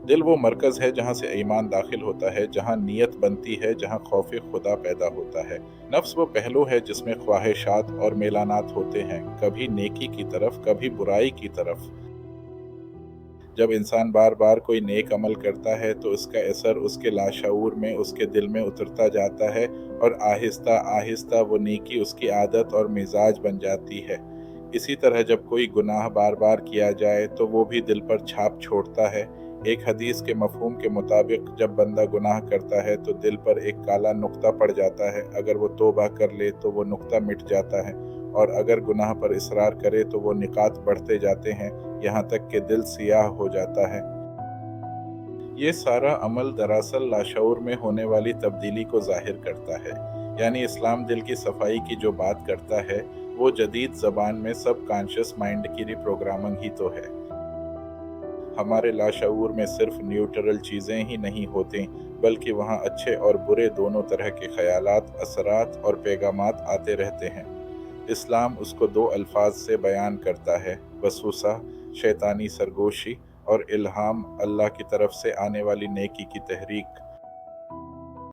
दिल वो मरकज़ है जहाँ से ईमान दाखिल होता है, जहाँ नीयत बनती है, जहाँ खौफ़ खुदा पैदा होता है। नफ्स वो पहलू है जिसमें ख्वाहिशात और मेलानात होते हैं, कभी नेकी की तरफ, कभी बुराई की तरफ। जब इंसान बार बार कोई नेक अमल करता है तो उसका असर उसके लाशऊर में, उसके दिल में उतरता जाता है और आहिस्ता आहिस्ता वो नेकी उसकी आदत और मिजाज बन जाती है। इसी तरह जब कोई गुनाह बार बार किया जाए तो वो भी दिल पर छाप छोड़ता है। एक हदीस के मफहूम के मुताबिक जब बंदा गुनाह करता है तो दिल पर एक काला नुक्ता पड़ जाता है, अगर वो तौबा कर ले तो वो नुक्ता मिट जाता है, और अगर गुनाह पर इसरार करे तो वो निकात बढ़ते जाते हैं, यहाँ तक कि दिल सियाह हो जाता है। ये सारा अमल दरअसल लाशऊर में होने वाली तब्दीली को ज़ाहिर करता है। यानी इस्लाम दिल की सफाई की जो बात करता है, वो जदीद ज़बान में सब कॉन्शियस माइंड की रिप्रोग्रामिंग ही तो है। हमारे लाशऊर में सिर्फ न्यूट्रल चीज़ें ही नहीं होती, बल्कि वहाँ अच्छे और बुरे दोनों तरह के ख़यालात, असरात और पैगामात आते रहते हैं। इस्लाम उसको दो अल्फाज से बयान करता है: वसवसा, शैतानी सरगोशी, और इल्हाम, अल्लाह की तरफ से आने वाली नेकी की तहरीक।